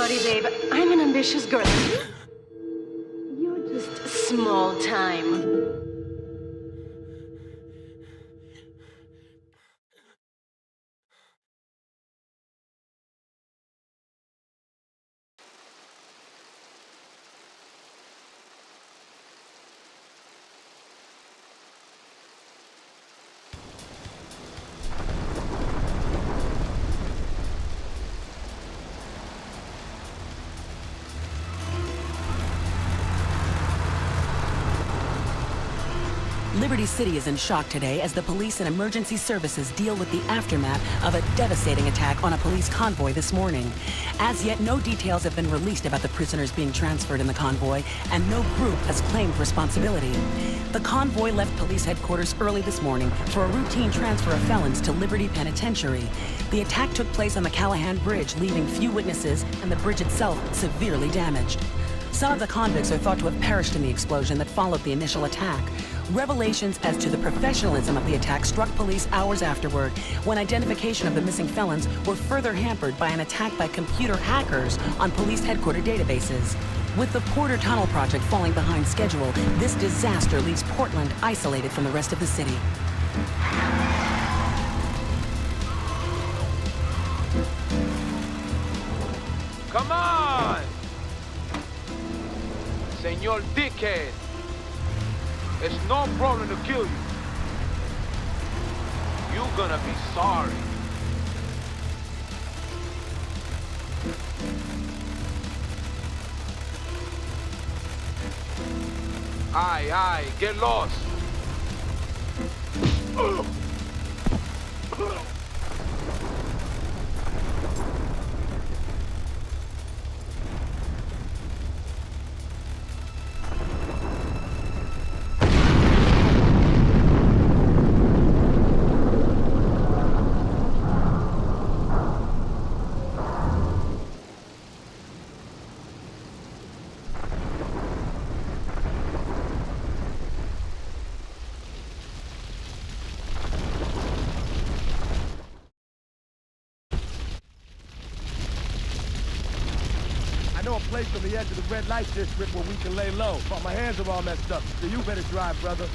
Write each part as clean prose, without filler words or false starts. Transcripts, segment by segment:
sorry, babe. I'm an ambitious girl. You're just small time. Liberty City is in shock today as the police and emergency services deal with the aftermath of a devastating attack on a police convoy this morning. As yet, no details have been released about the prisoners being transferred in the convoy, and no group has claimed responsibility. The convoy left police headquarters early this morning for a routine transfer of felons to Liberty Penitentiary. The attack took place on the Callahan Bridge, leaving few witnesses and the bridge itself severely damaged. Some of the convicts are thought to have perished in the explosion that followed the initial attack. Revelations as to the professionalism of the attack struck police hours afterward, when identification of the missing felons were further hampered by an attack by computer hackers on police headquarters databases. With the Porter Tunnel project falling behind schedule, this disaster leaves Portland isolated from the rest of the city. Come on! Senor Dickhead! It's no problem to kill you. You're gonna be sorry. Aye, get lost. I know a place on the edge of the red light district where we can lay low, but my hands are all messed up, so you better drive, brother.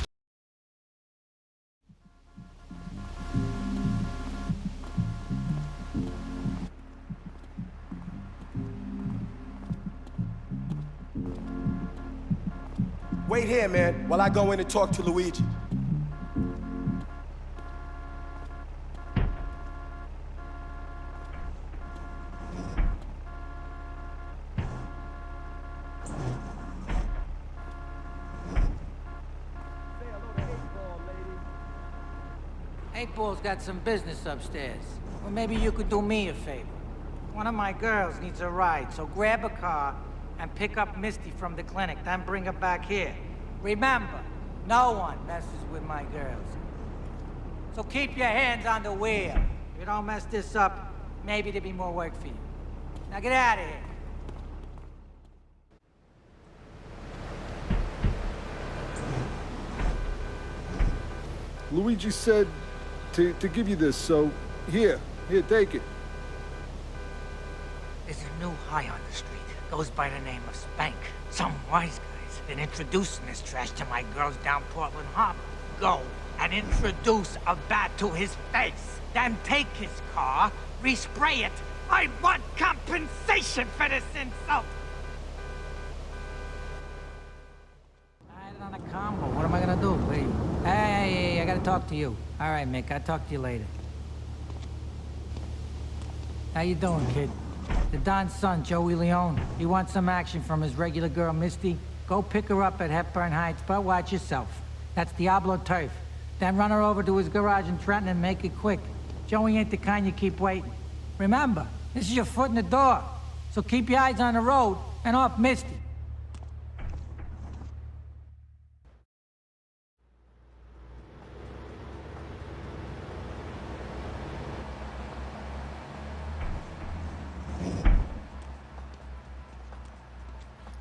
Wait here, man, while I go in and talk to Luigi. Eight Ball's got some business upstairs. Or maybe you could do me a favor. One of my girls needs a ride, so grab a car and pick up Misty from the clinic, then bring her back here. Remember, no one messes with my girls. So keep your hands on the wheel. If you don't mess this up, maybe there'll be more work for you. Now get out of here. Luigi said to give you this, so here, take it. There's a new high on the street. Goes by the name of Spank. Some wise guy's been introducing this trash to my girls down Portland Harbor. Go and introduce a bat to his face. Then take his car, respray it. I want compensation for this insult! I had it on a combo. What am I gonna do? Wait. Hey, I gotta talk to you. All right, Mick, I'll talk to you later. How you doing, kid? The Don's son, Joey Leone. He wants some action from his regular girl, Misty. Go pick her up at Hepburn Heights, but watch yourself. That's Diablo Turf. Then run her over to his garage in Trenton and make it quick. Joey ain't the kind you keep waiting. Remember, this is your foot in the door. So keep your eyes on the road and off Misty.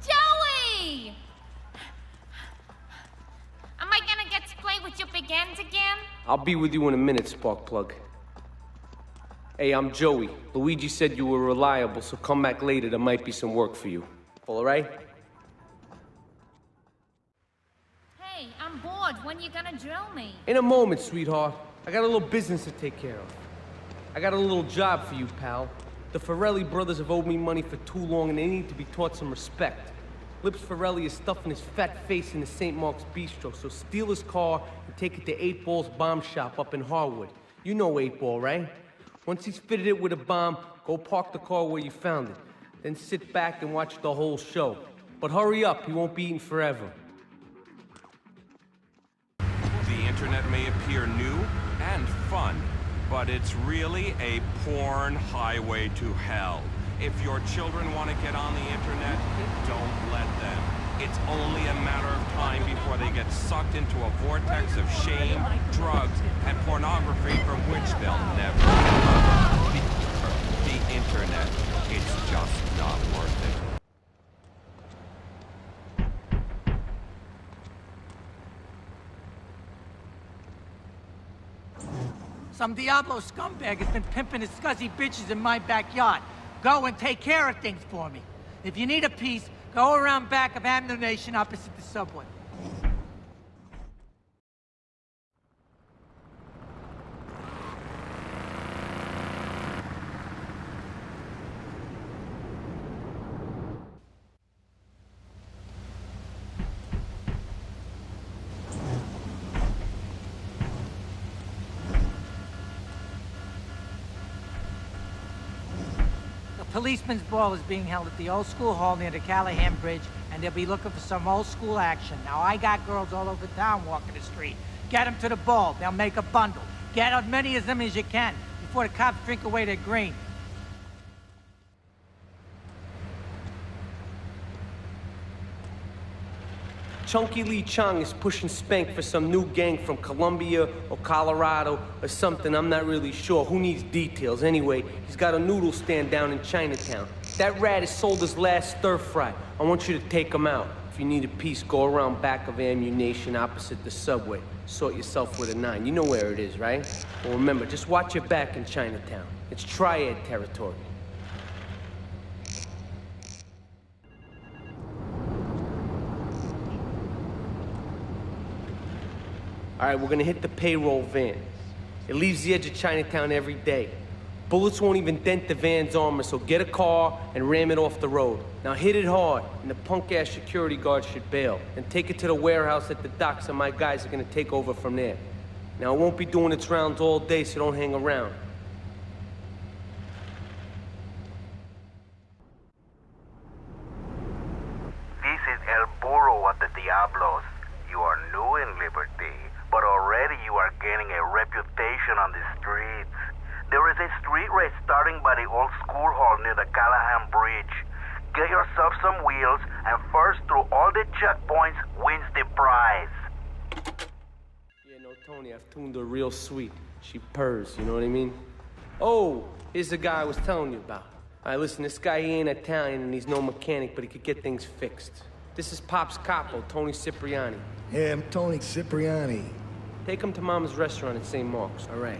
Joey! Am I gonna get to play with your big ends again? I'll be with you in a minute, Sparkplug. Hey, I'm Joey. Luigi said you were reliable, so come back later. There might be some work for you. All right? Hey, I'm bored. When you gonna drill me? In a moment, sweetheart. I got a little business to take care of. I got a little job for you, pal. The Ferrelli brothers have owed me money for too long, and they need to be taught some respect. Lips Ferrelli is stuffing his fat face in the St. Mark's Bistro, so steal his car and take it to 8 Ball's bomb shop up in Harwood. You know 8 Ball, right? Once he's fitted it with a bomb, go park the car where you found it. Then sit back and watch the whole show. But hurry up, he won't be eating forever. The internet may appear new and fun, but it's really a porn highway to hell. If your children want to get on the internet, don't let them. It's only a matter of time before they get sucked into a vortex of shame, drugs, and pornography from which they'll never get up. The internet, it's just not worth it. Some Diablo scumbag has been pimping his scuzzy bitches in my backyard. Go and take care of things for me. If you need a piece, go around back of Ammunition opposite the subway. Policeman's ball is being held at the old school hall near the Callahan Bridge, and they'll be looking for some old school action. Now, I got girls all over town walking the street. Get them to the ball. They'll make a bundle. Get as many of them as you can before the cops drink away their green. Chunky Lee Chong is pushing Spank for some new gang from Colombia or Colorado or something, I'm not really sure. Who needs details? Anyway, he's got a noodle stand down in Chinatown. That rat has sold his last stir-fry. I want you to take him out. If you need a piece, go around back of Ammunition opposite the subway. Sort yourself with a 9. You know where it is, right? Well, remember, just watch your back in Chinatown. It's Triad territory. All right, we're gonna hit the payroll van. It leaves the edge of Chinatown every day. Bullets won't even dent the van's armor, so get a car and ram it off the road. Now hit it hard, and the punk-ass security guard should bail. And take it to the warehouse at the docks, and my guys are gonna take over from there. Now, it won't be doing its rounds all day, so don't hang around. This is El Burro at the Diablos. You are new in Liberty, but already you are gaining a reputation on the streets. There is a street race starting by the old school hall near the Callahan Bridge. Get yourself some wheels, and first through all the checkpoints wins the prize. Yeah, no, Tony, I've tuned her real sweet. She purrs, you know what I mean? Oh, here's the guy I was telling you about. All right, listen, this guy, he ain't Italian and he's no mechanic, but he could get things fixed. This is Pop's Capo, Tony Cipriani. Yeah, I'm Tony Cipriani. Take him to Mama's restaurant at St. Mark's, all right?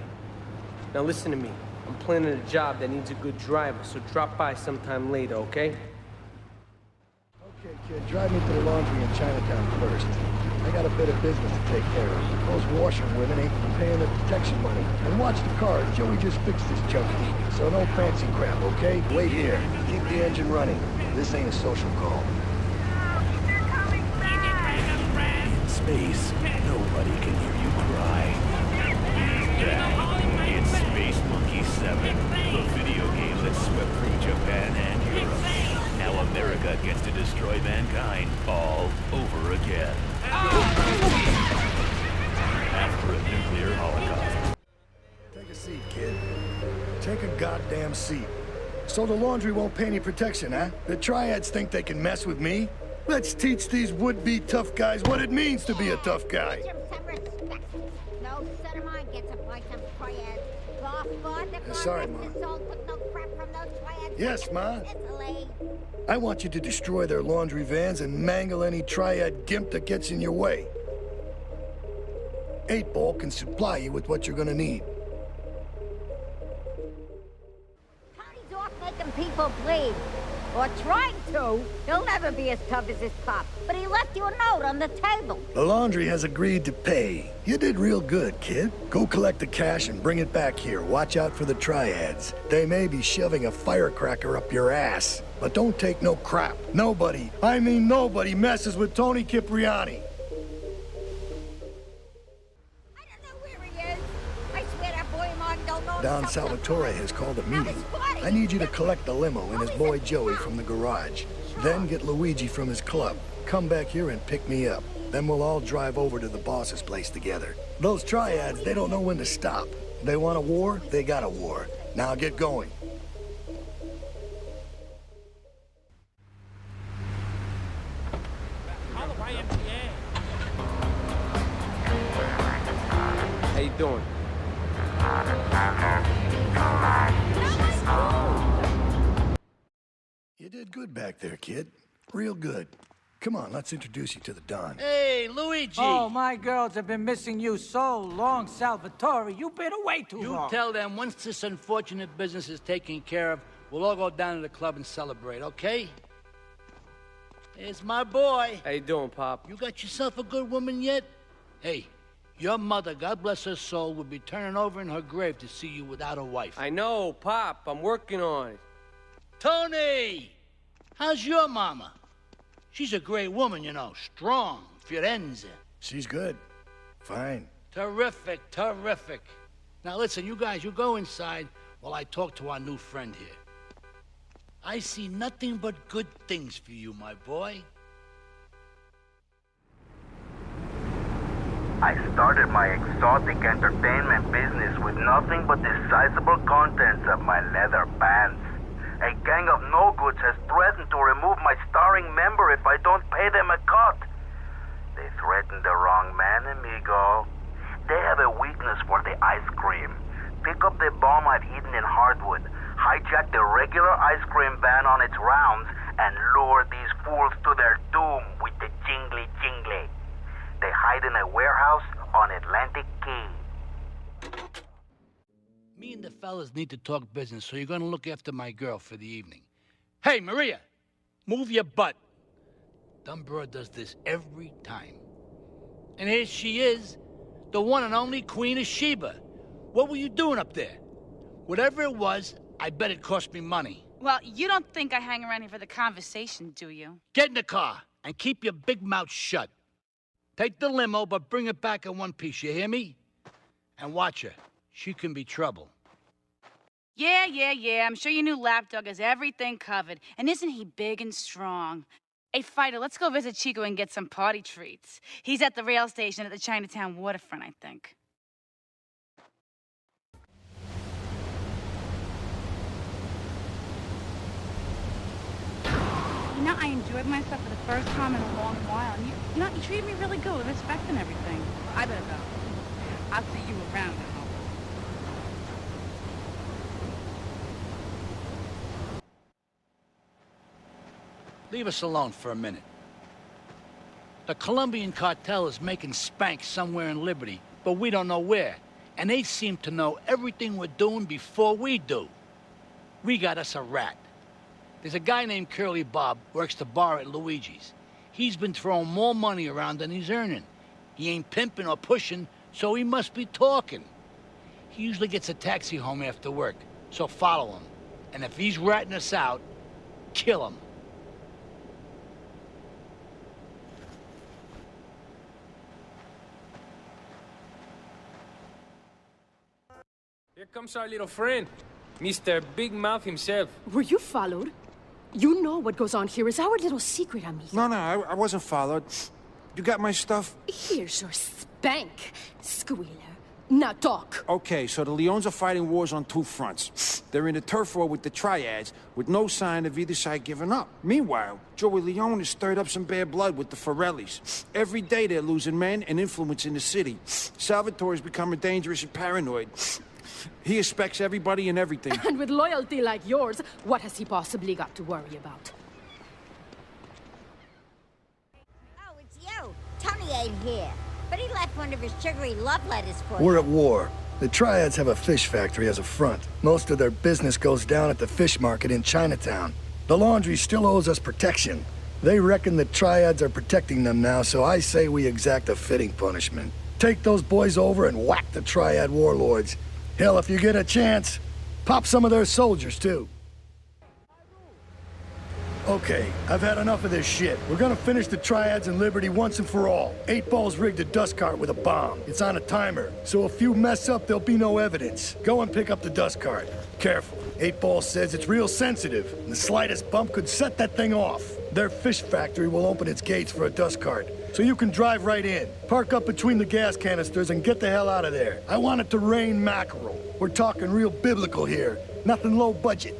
Now listen to me. I'm planning a job that needs a good driver, so drop by sometime later, okay? Okay, kid, drive me to the laundry in Chinatown first. I got a bit of business to take care of. Those washerwomen ain't paying the protection money. And watch the car. Joey just fixed this junkie. So no fancy crap, okay? Wait here. Keep the engine running. This ain't a social call. In space, nobody can hear you cry. Yeah, it's Space Monkey 7, the video game that swept through Japan and Europe. Now America gets to destroy mankind all over again. After a nuclear holocaust. Take a seat, kid. Take a goddamn seat. So the laundry won't pay any protection, huh? The triads think they can mess with me? Let's teach these would-be tough guys what it means to be a tough guy. No son of mine gets a bite from triads. Sorry, Ma. Yes, Ma. I want you to destroy their laundry vans and mangle any triad gimp that gets in your way. 8 Ball can supply you with what you're gonna need. making people bleed. Or trying to. He'll never be as tough as his pop. But he left you a note on the table. The laundry has agreed to pay. You did real good, kid. Go collect the cash and bring it back here. Watch out for the triads. They may be shoving a firecracker up your ass. But don't take no crap. Nobody, I mean nobody, messes with Tony Cipriani. Don Salvatore has called a meeting. I need you to collect the limo and his boy Joey from the garage. Then get Luigi from his club. Come back here and pick me up. Then we'll all drive over to the boss's place together. Those triads, they don't know when to stop. They want a war, they got a war. Now get going. How you doing? You did good back there, kid. Real good. Come on, let's introduce you to the Don. Hey, Luigi! Oh, my girls have been missing you so long, Salvatore. You've been away too long. You tell them once this unfortunate business is taken care of, we'll all go down to the club and celebrate, okay? It's my boy. How you doing, Pop? You got yourself a good woman yet? Hey, your mother, God bless her soul, would be turning over in her grave to see you without a wife. I know, Pop. I'm working on it. Tony! How's your mama? She's a great woman, you know. Strong. Firenze. She's good. Fine. Terrific, terrific. Now listen, you guys, you go inside while I talk to our new friend here. I see nothing but good things for you, my boy. I started my exotic entertainment business with nothing but the sizable contents of my leather pants. A gang of no-goods has threatened to remove my starring member if I don't pay them a cut. They threatened the wrong man, amigo. They have a weakness for the ice cream. Pick up the bomb I've hidden in Hardwood, hijack the regular ice cream van on its rounds, and lure these fools to their doom with the jingly-jingly. They hide in a warehouse on Atlantic Key. Me and the fellas need to talk business, so you're gonna look after my girl for the evening. Hey, Maria, move your butt. Dumb broad does this every time. And here she is, the one and only Queen of Sheba. What were you doing up there? Whatever it was, I bet it cost me money. Well, you don't think I hang around here for the conversation, do you? Get in the car and keep your big mouth shut. Take the limo, but bring it back in one piece, you hear me? And watch her. She can be trouble. Yeah. I'm sure your new lapdog has everything covered. And isn't he big and strong? Hey, Fighter, let's go visit Chico and get some party treats. He's at the rail station at the Chinatown waterfront, I think. You know, I enjoyed myself for the first time in a long while. And you treated me really good with respect and everything. I better go. I'll see you around, I hope. Leave us alone for a minute. The Colombian cartel is making spank somewhere in Liberty, but we don't know where. And they seem to know everything we're doing before we do. We got us a rat. There's a guy named Curly Bob, works the bar at Luigi's. He's been throwing more money around than he's earning. He ain't pimping or pushing, so he must be talking. He usually gets a taxi home after work, so follow him. And if he's ratting us out, kill him. Here comes our little friend, Mr. Big Mouth himself. Were you followed? You know what goes on here is our little secret, amigo. No, I wasn't followed. You got my stuff? Here's your spank, squealer. Now talk. Okay, so the Leons are fighting wars on two fronts. They're in a turf war with the Triads, with no sign of either side giving up. Meanwhile, Joey Leone has stirred up some bad blood with the Forellis. Every day they're losing men and influence in the city. Salvatore's becoming dangerous and paranoid. He expects everybody and everything. And with loyalty like yours, what has he possibly got to worry about? Oh, it's you. Tony ain't here. But he left one of his sugary love letters for you. We're at war. The Triads have a fish factory as a front. Most of their business goes down at the fish market in Chinatown. The laundry still owes us protection. They reckon the Triads are protecting them now, so I say we exact a fitting punishment. Take those boys over and whack the Triad warlords. Hell, if you get a chance, pop some of their soldiers, too. Okay, I've had enough of this shit. We're gonna finish the Triads and Liberty once and for all. 8 Ball's rigged a dust cart with a bomb. It's on a timer, so if you mess up, there'll be no evidence. Go and pick up the dust cart. Careful. 8 Ball says it's real sensitive, and the slightest bump could set that thing off. Their fish factory will open its gates for a dust cart, so you can drive right in. Park up between the gas canisters and get the hell out of there. I want it to rain mackerel. We're talking real biblical here. Nothing low budget.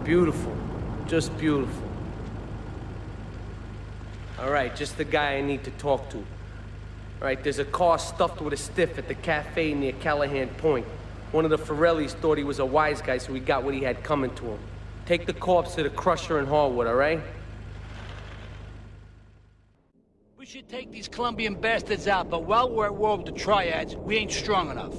Beautiful. Just beautiful. All right, just the guy I need to talk to. All right, there's a car stuffed with a stiff at the cafe near Callahan Point. One of the Forellis thought he was a wise guy, so he got what he had coming to him. Take the corpse to the Crusher in Harwood, all right? We should take these Colombian bastards out, but while we're at war with the Triads, we ain't strong enough.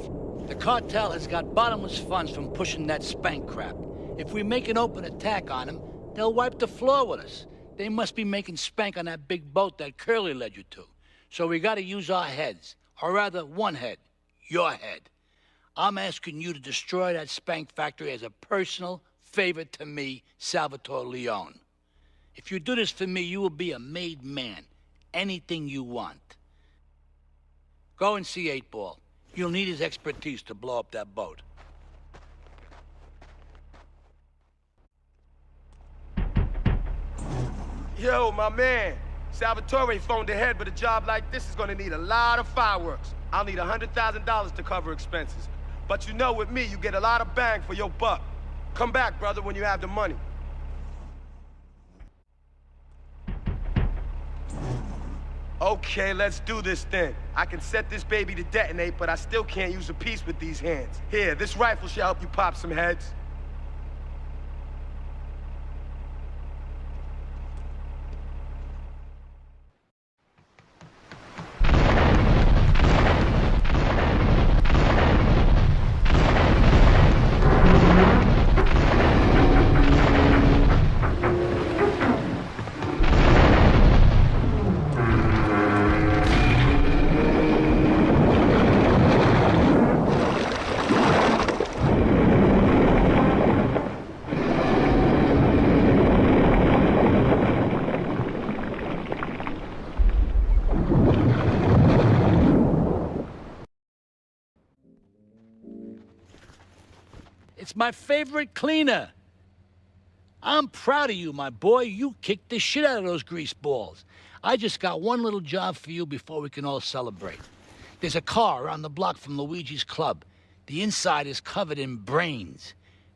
The cartel has got bottomless funds from pushing that spank crap. If we make an open attack on them, they'll wipe the floor with us. They must be making spank on that big boat that Curly led you to. So we gotta use our heads. Or rather, one head. Your head. I'm asking you to destroy that spank factory as a personal favor to me, Salvatore Leone. If you do this for me, you will be a made man. Anything you want. Go and see 8 Ball. You'll need his expertise to blow up that boat. Yo, my man. Salvatore phoned ahead, but a job like this is gonna need a lot of fireworks. I'll need $100,000 to cover expenses. But you know, with me, you get a lot of bang for your buck. Come back, brother, when you have the money. Okay, let's do this then. I can set this baby to detonate, but I still can't use a piece with these hands. Here, this rifle should help you pop some heads. It's my favorite cleaner. I'm proud of you, my boy. You kicked the shit out of those grease balls. I just got one little job for you before we can all celebrate. There's a car around the block from Luigi's club. The inside is covered in brains.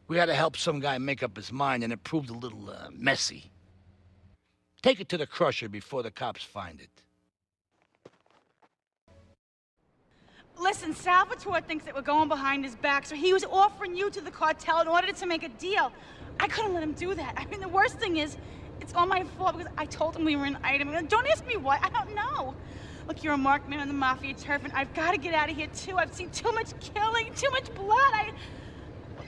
We had to help some guy make up his mind, and it proved a little messy. Take it to the Crusher before the cops find it. Listen, Salvatore thinks that we're going behind his back, so he was offering you to the cartel in order to make a deal. I couldn't let him do that. I mean, the worst thing is, it's all my fault because I told him we were an item. Don't ask me why, I don't know. Look, you're a marked man on the Mafia turf, and I've got to get out of here, too. I've seen too much killing, too much blood.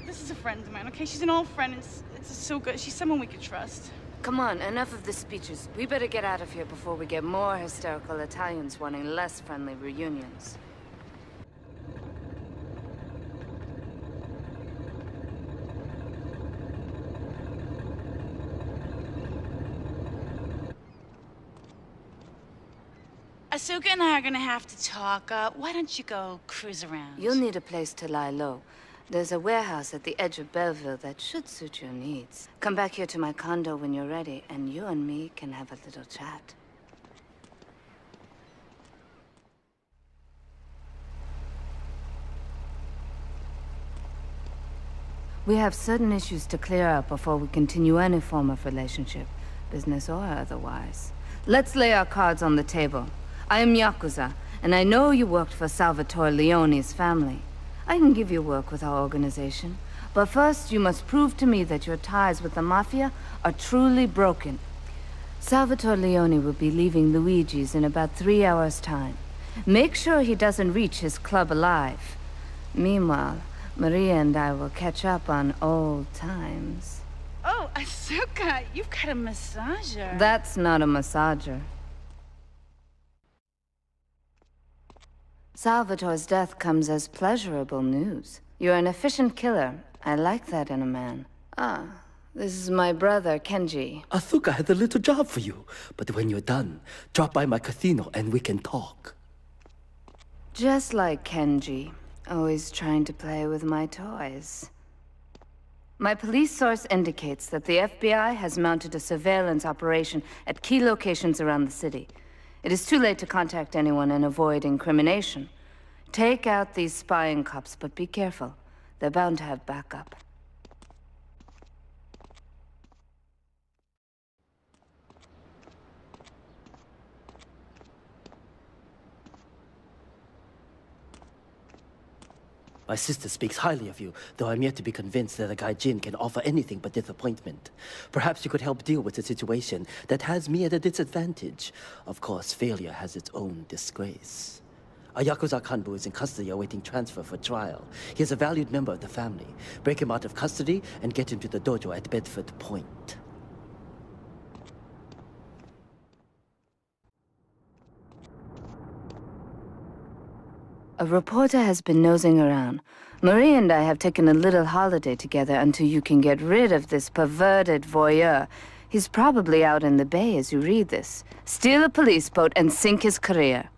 This is a friend of mine, okay? She's an old friend. It's so good. She's someone we could trust. Come on, enough of the speeches. We better get out of here before we get more hysterical Italians wanting less friendly reunions. Asuka and I are gonna have to talk. Why don't you go cruise around? You'll need a place to lie low. There's a warehouse at the edge of Belleville that should suit your needs. Come back here to my condo when you're ready, and you and me can have a little chat. We have certain issues to clear up before we continue any form of relationship, business or otherwise. Let's lay our cards on the table. I am Yakuza, and I know you worked for Salvatore Leone's family. I can give you work with our organization, But first, you must prove to me that your ties with the Mafia are truly broken. Salvatore Leone will be leaving Luigi's in about 3 hours' time. Make sure he doesn't reach his club alive. Meanwhile, Maria and I will catch up on old times. Oh, Asuka, you've got a massager. That's not a massager. Salvatore's death comes as pleasurable news. You're an efficient killer. I like that in a man. Ah, this is my brother, Kenji. Asuka has a little job for you, but when you're done, drop by my casino and we can talk. Just like Kenji, always trying to play with my toys. My police source indicates that the FBI has mounted a surveillance operation at key locations around the city. It is too late to contact anyone and avoid incrimination. Take out these spying cops, but be careful. They're bound to have backup. My sister speaks highly of you, though I'm yet to be convinced that a guy Jin can offer anything but disappointment. Perhaps you could help deal with a situation that has me at a disadvantage. Of course, failure has its own disgrace. A Yakuza Kanbu is in custody awaiting transfer for trial. He is a valued member of the family. Break him out of custody and get him to the dojo at Bedford Point. A reporter has been nosing around. Marie and I have taken a little holiday together until you can get rid of this perverted voyeur. He's probably out in the bay as you read this. Steal a police boat and sink his career.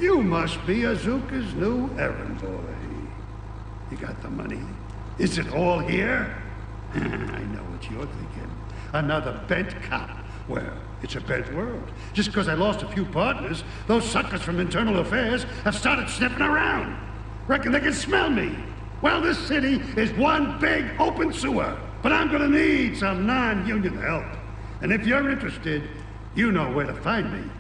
You must be Azuka's new errand boy. You got the money? Is it all here? I know what you're thinking. Another bent cop. Well, it's a bent world. Just because I lost a few partners, those suckers from Internal Affairs have started sniffing around. Reckon they can smell me. Well, this city is one big open sewer. But I'm gonna need some non-union help. And if you're interested, you know where to find me.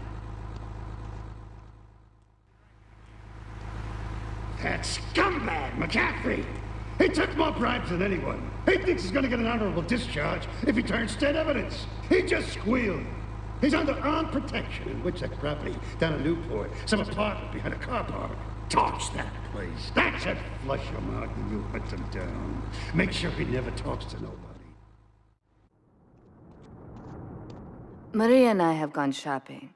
That scumbag, McCaffrey! He took more bribes than anyone. He thinks he's gonna get an honorable discharge if he turns state evidence. He just squealed. He's under armed protection in Witchek property down in Newport. Some apartment behind a car park. Torch that place. That should flush him out when you put him down. Make sure he never talks to nobody. Maria and I have gone shopping.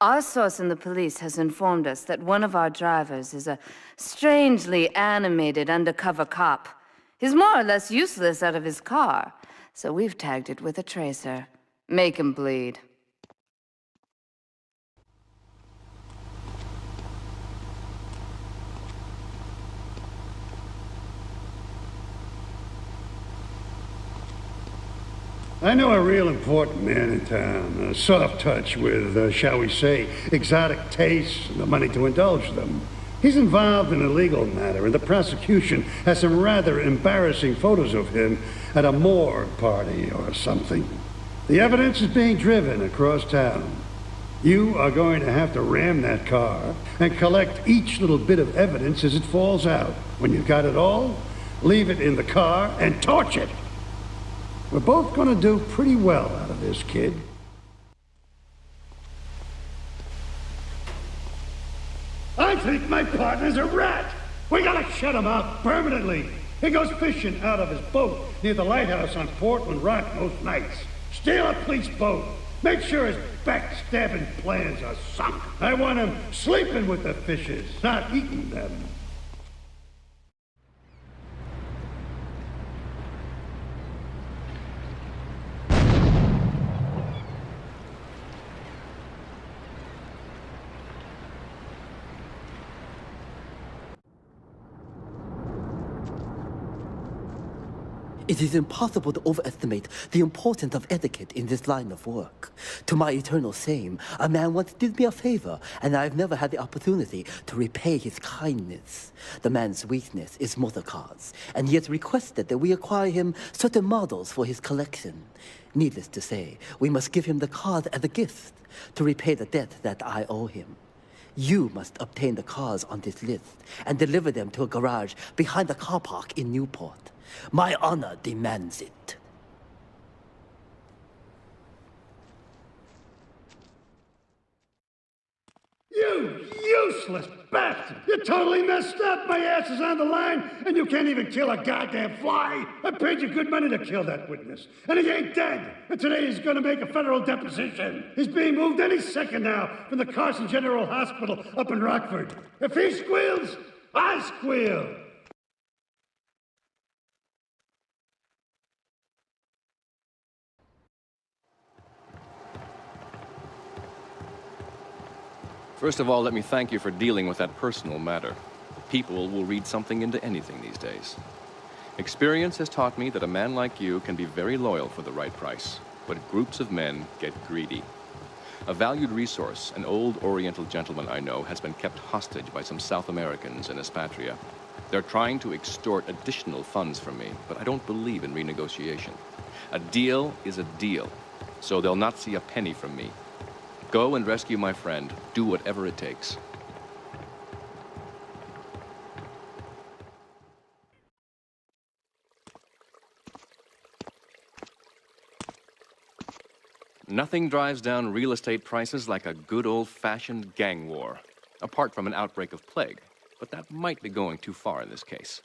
Our source in the police has informed us that one of our drivers is a strangely animated undercover cop. He's more or less useless out of his car, so we've tagged it with a tracer. Make him bleed. I know a real important man in town, a soft touch with, shall we say, exotic tastes and the money to indulge them. He's involved in a legal matter, and the prosecution has some rather embarrassing photos of him at a morgue party or something. The evidence is being driven across town. You are going to have to ram that car and collect each little bit of evidence as it falls out. When you've got it all, leave it in the car and torch it. We're both gonna do pretty well out of this, kid. I think my partner's a rat. We gotta shut him up permanently. He goes fishing out of his boat near the lighthouse on Portland Rock most nights. Steal a police boat. Make sure his backstabbing plans are sunk. I want him sleeping with the fishes, not eating them. It is impossible to overestimate the importance of etiquette in this line of work. To my eternal shame, a man once did me a favor, and I have never had the opportunity to repay his kindness. The man's weakness is motor cars, and he has requested that we acquire him certain models for his collection. Needless to say, we must give him the cars as a gift to repay the debt that I owe him. You must obtain the cars on this list and deliver them to a garage behind the car park in Newport. My honor demands it. You useless bastard! You totally messed up! My ass is on the line, and you can't even kill a goddamn fly! I paid you good money to kill that witness, and he ain't dead! And today he's gonna make a federal deposition! He's being moved any second now from the Carson General Hospital up in Rockford. If he squeals, I squeal! First of all, let me thank you for dealing with that personal matter. People will read something into anything these days. Experience has taught me that a man like you can be very loyal for the right price, but groups of men get greedy. A valued resource, an old Oriental gentleman I know, has been kept hostage by some South Americans in Espatria. They're trying to extort additional funds from me, but I don't believe in renegotiation. A deal is a deal, so they'll not see a penny from me. Go and rescue my friend. Do whatever it takes. Nothing drives down real estate prices like a good old-fashioned gang war. Apart from an outbreak of plague, but that might be going too far in this case.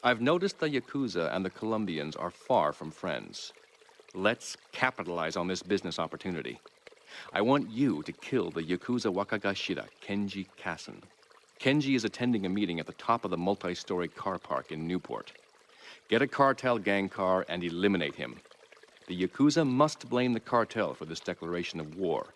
I've noticed the Yakuza and the Colombians are far from friends. Let's capitalize on this business opportunity. I want you to kill the Yakuza Wakagashira, Kenji Kassen. Kenji is attending a meeting at the top of the multi-story car park in Newport. Get a cartel gang car and eliminate him. The Yakuza must blame the cartel for this declaration of war.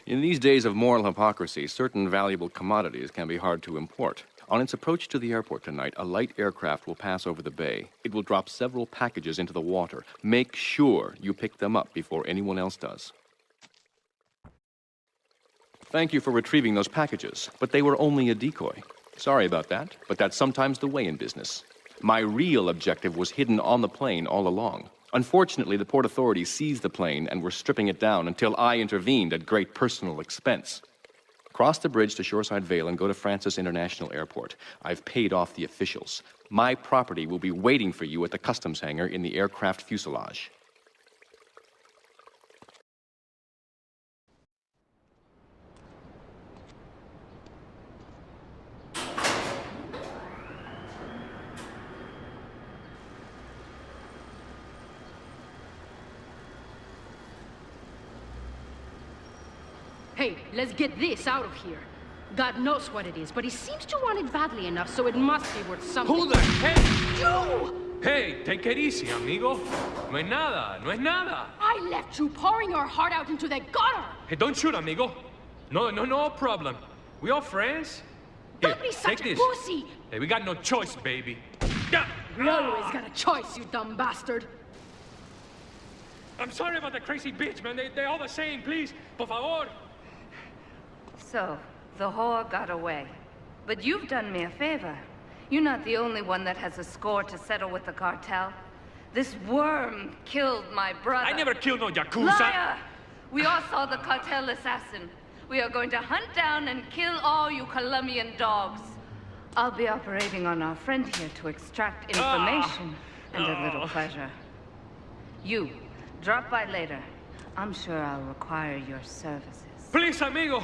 In these days of moral hypocrisy, certain valuable commodities can be hard to import. On its approach to the airport tonight, a light aircraft will pass over the bay. It will drop several packages into the water. Make sure you pick them up before anyone else does. Thank you for retrieving those packages, but they were only a decoy. Sorry about that, but that's sometimes the way in business. My real objective was hidden on the plane all along. Unfortunately, the port authorities seized the plane and were stripping it down until I intervened at great personal expense. Cross the bridge to Shoreside Vale and go to Francis International Airport. I've paid off the officials. My property will be waiting for you at the customs hangar in the aircraft fuselage. Hey, let's get this out of here. God knows what it is, but he seems to want it badly enough, so it must be worth something. Who the heck? You! Hey, take it easy, amigo. No es nada, no es nada. I left you pouring your heart out into the gutter! Hey, don't shoot, amigo. No problem. We all friends? Here, Don't be such take a this. pussy! Hey, we got no choice, baby. We always got a choice, you dumb bastard. I'm sorry about the crazy bitch, man. They're all the same, please. Por favor. So, the whore got away. But you've done me a favor. You're not the only one that has a score to settle with the cartel. This worm killed my brother. I never killed no Yakuza. Liar! We all saw the cartel assassin. We are going to hunt down and kill all you Colombian dogs. I'll be operating on our friend here to extract information and a little pleasure. You, drop by later. I'm sure I'll require your services. Please, amigo.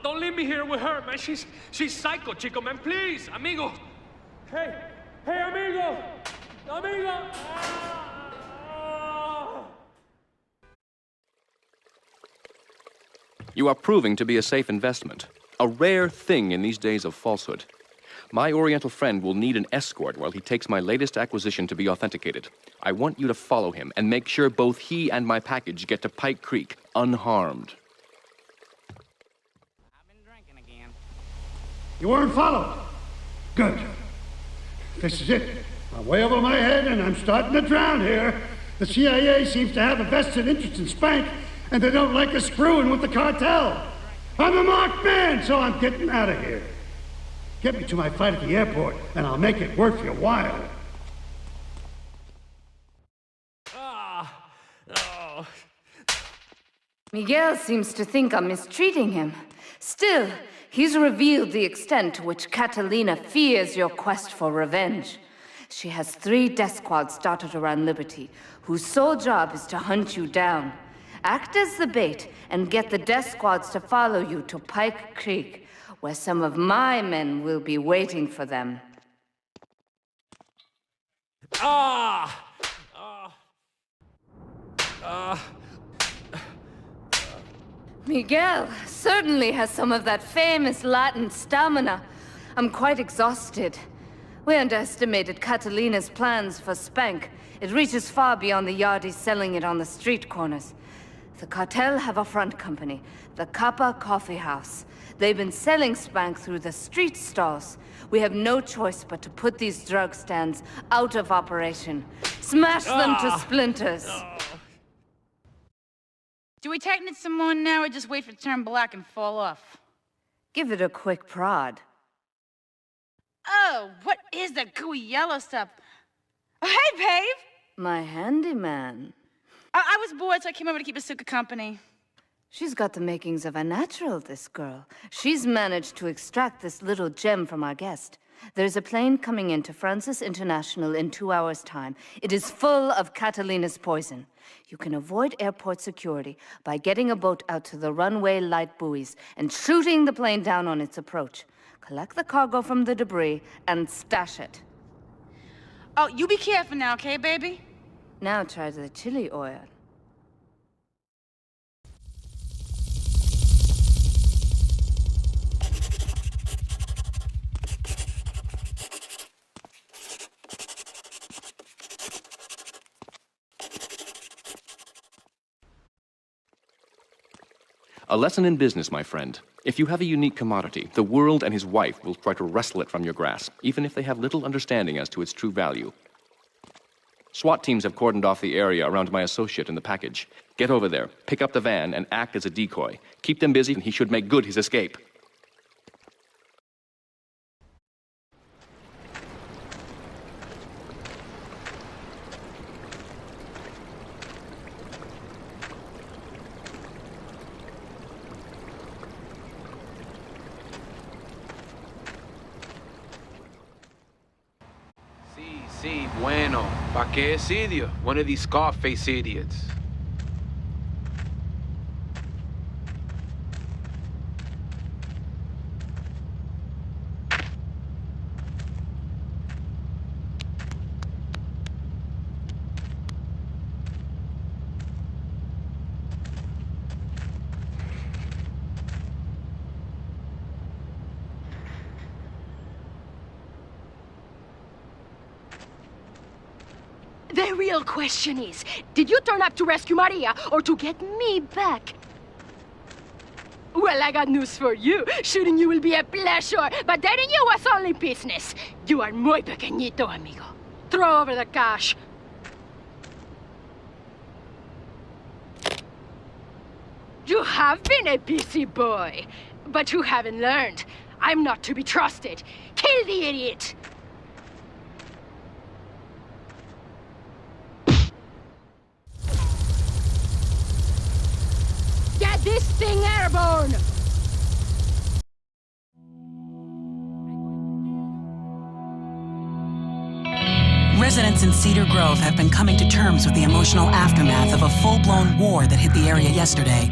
Don't leave me here with her, man. She's psycho, chico, man. Please, amigo. Hey, amigo. Amigo. You are proving to be a safe investment. A rare thing in these days of falsehood. My Oriental friend will need an escort while he takes my latest acquisition to be authenticated. I want you to follow him and make sure both he and my package get to Pike Creek unharmed. You weren't followed. Good. This is it. I'm way over my head and I'm starting to drown here. The CIA seems to have a vested interest in Spank, and they don't like us screwing with the cartel. I'm a marked man, so I'm getting out of here. Get me to my flight at the airport, and I'll make it worth your while. Miguel seems to think I'm mistreating him. Still, he's revealed the extent to which Catalina fears your quest for revenge. She has 3 death squads dotted around Liberty, whose sole job is to hunt you down. Act as the bait and get the death squads to follow you to Pike Creek, where some of my men will be waiting for them. Miguel certainly has some of that famous Latin stamina. I'm quite exhausted. We underestimated Catalina's plans for Spank. It reaches far beyond the yardies selling it on the street corners. The cartel have a front company, the Kappa Coffee House. They've been selling Spank through the street stalls. We have no choice but to put these drug stands out of operation. Smash them to splinters. Do we tighten it some more now, or just wait for it to turn black and fall off? Give it a quick prod. Oh, what is that gooey yellow stuff? Oh, hey, babe! My handyman. I was bored, so I came over to keep Asuka company. She's got the makings of a natural, this girl. She's managed to extract this little gem from our guest. There's a plane coming into Francis International in 2 hours' time. It is full of Catalina's poison. You can avoid airport security by getting a boat out to the runway light buoys and shooting the plane down on its approach. Collect the cargo from the debris and stash it. Oh, you be careful now, okay, baby? Now try the chili oil. A lesson in business, my friend. If you have a unique commodity, the world and his wife will try to wrestle it from your grasp, even if they have little understanding as to its true value. SWAT teams have cordoned off the area around my associate in the package. Get over there, pick up the van, and act as a decoy. Keep them busy, and he should make good his escape. Sí, bueno. ¿Pa qué es idiot? One of these Scarface idiots. The real question is, did you turn up to rescue Maria or to get me back? Well, I got news for you. Shooting you will be a pleasure, but dating you was only business. You are muy pequeñito, amigo. Throw over the cash. You have been a busy boy, but you haven't learned. I'm not to be trusted. Kill the idiot! Get this thing airborne! Residents in Cedar Grove have been coming to terms with the emotional aftermath of a full-blown war that hit the area yesterday.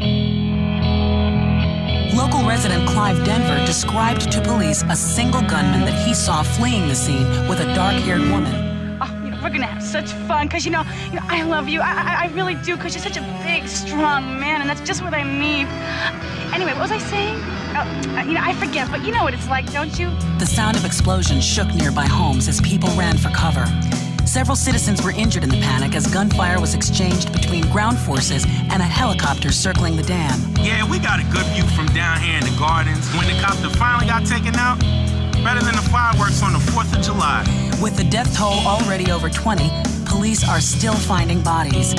Local resident Clive Denver described to police a single gunman that he saw fleeing the scene with a dark-haired woman. We're gonna have such fun, because, you know, I love you. I really do, because you're such a big, strong man, and that's just what I need. Anyway, what was I saying? I forget, but you know what it's like, don't you? The sound of explosions shook nearby homes as people ran for cover. Several citizens were injured in the panic as gunfire was exchanged between ground forces and a helicopter circling the dam. Yeah, we got a good view from down here in the gardens. When the copter finally got taken out, better than the fireworks on the 4th of July. With the death toll already over 20, police are still finding bodies.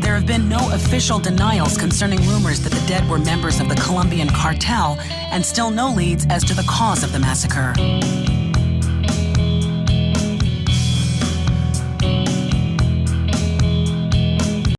There have been no official denials concerning rumors that the dead were members of the Colombian cartel, and still no leads as to the cause of the massacre.